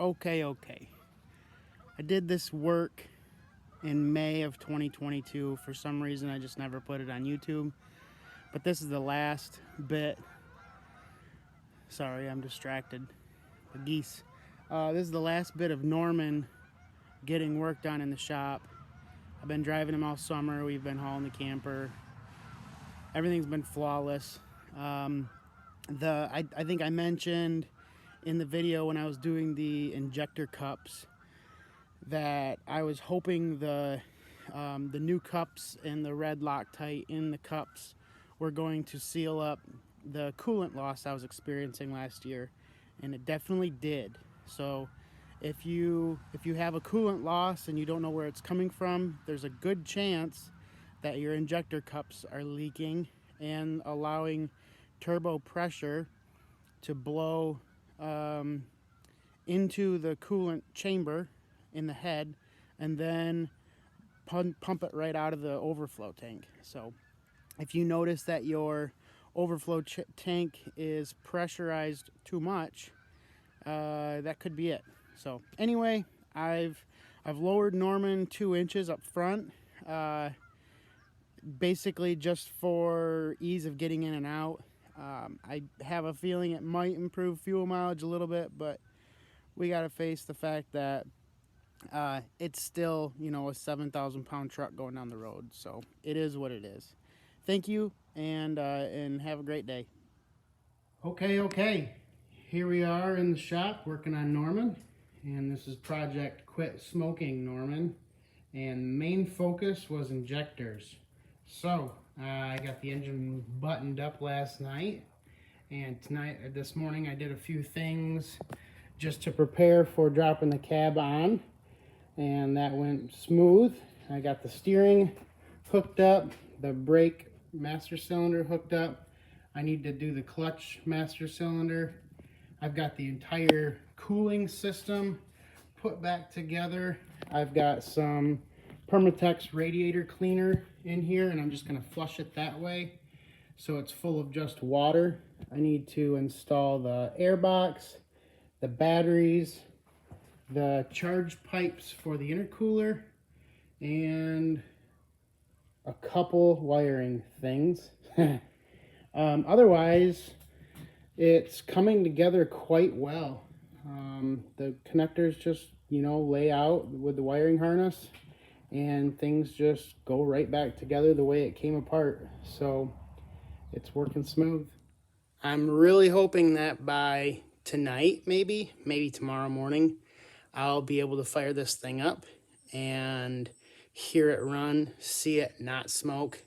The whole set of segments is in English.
Okay. I did this work in May of 2022. For some reason, I just never put it on YouTube. But this is the last bit. Sorry, I'm distracted. The geese. This is the last bit of Norman getting work done in the shop. I've been driving him all summer. We've been hauling the camper. Everything's been flawless. I think I mentioned in the video when I was doing the injector cups that I was hoping the new cups and the red Loctite in the cups were going to seal up the coolant loss I was experiencing last year, and it definitely did. So if you have a coolant loss and you don't know where it's coming from, there's a good chance that your injector cups are leaking and allowing turbo pressure to blow into the coolant chamber in the head and then pump it right out of the overflow tank. So if you notice that your overflow tank is pressurized too much, that could be it. So anyway, I've lowered Norman 2 inches up front, basically just for ease of getting in and out. I have a feeling it might improve fuel mileage a little bit, but we got to face the fact that it's still, a 7,000 pound truck going down the road. So it is what it is. Thank you, and have a great day. Okay. Here we are in the shop working on Norman, and this is Project Quit Smoking Norman, and main focus was injectors. So I got the engine buttoned up last night, and this morning I did a few things just to prepare for dropping the cab on, and that went smooth. I got the steering hooked up, the brake master cylinder hooked up. I need to do the clutch master cylinder. I've got the entire cooling system put back together. I've got some Permatex radiator cleaner in here, and I'm just going to flush it that way so it's full of just water. I need to install the air box, the batteries, the charge pipes for the intercooler, and a couple wiring things. Otherwise, it's coming together quite well. The connectors just, lay out with the wiring harness, and things just go right back together the way it came apart. So it's working smooth. I'm really hoping that by tonight, maybe tomorrow morning, I'll be able to fire this thing up and hear it run, see it not smoke,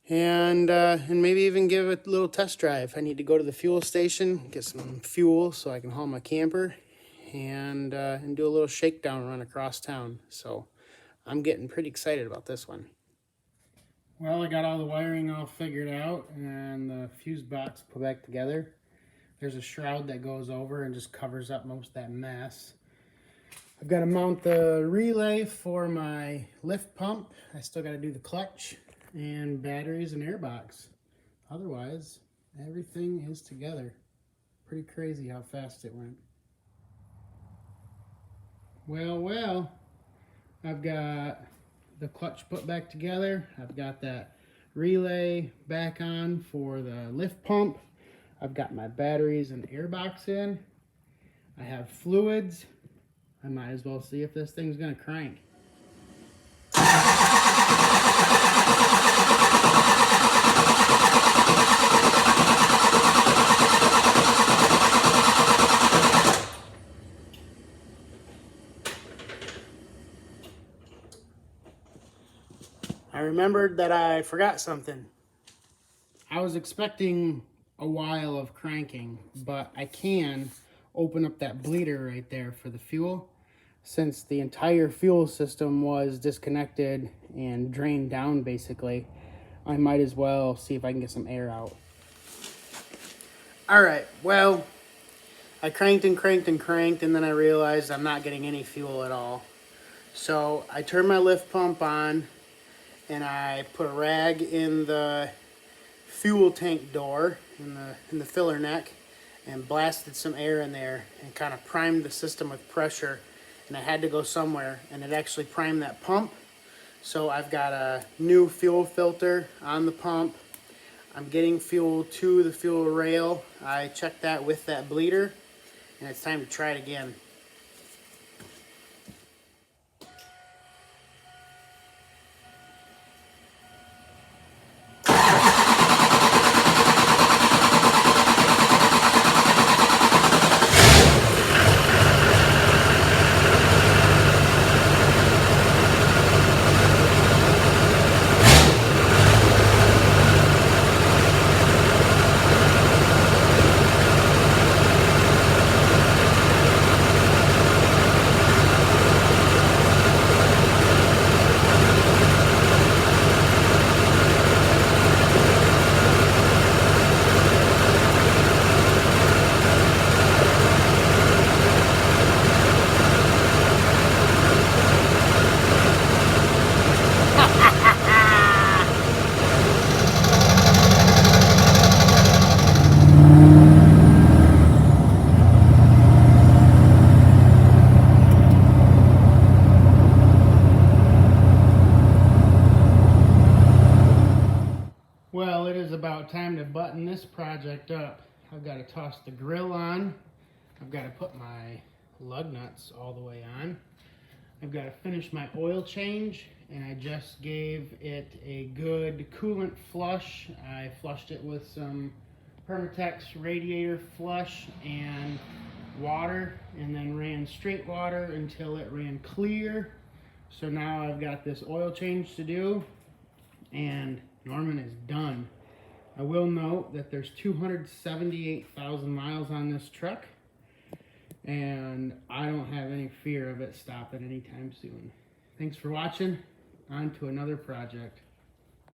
and maybe even give it a little test drive. I need to go to the fuel station, get some fuel so I can haul my camper, and do a little shakedown run across town. So I'm getting pretty excited about this one. Well, I got all the wiring all figured out and the fuse box put back together. There's a shroud that goes over and just covers up most of that mess. I've got to mount the relay for my lift pump. I still got to do the clutch and batteries and airbox. Otherwise, everything is together. Pretty crazy how fast it went. Well, I've got the clutch put back together. I've got that relay back on for the lift pump. I've got my batteries and airbox in. I have fluids. I might as well see if this thing's gonna crank. I remembered that I forgot something. I was expecting a while of cranking, but I can open up that bleeder right there for the fuel. Since the entire fuel system was disconnected and drained down basically, I might as well see if I can get some air out. All right, well, I cranked, and then I realized I'm not getting any fuel at all. So I turned my lift pump on, and I put a rag in the fuel tank door, in the filler neck, and blasted some air in there and kind of primed the system with pressure, and I had to go somewhere, and it actually primed that pump. So I've got a new fuel filter on the pump. I'm getting fuel to the fuel rail. I checked that with that bleeder, and it's time to try it again. Well, it is about time to button this project up. I've got to toss the grill on. I've got to put my lug nuts all the way on. I've got to finish my oil change, and I just gave it a good coolant flush. I flushed it with some Permatex radiator flush and water, and then ran straight water until it ran clear. So now I've got this oil change to do, and Norman is done. I will note that there's 278,000 miles on this truck, and I don't have any fear of it stopping anytime soon. Thanks for watching. On to another project.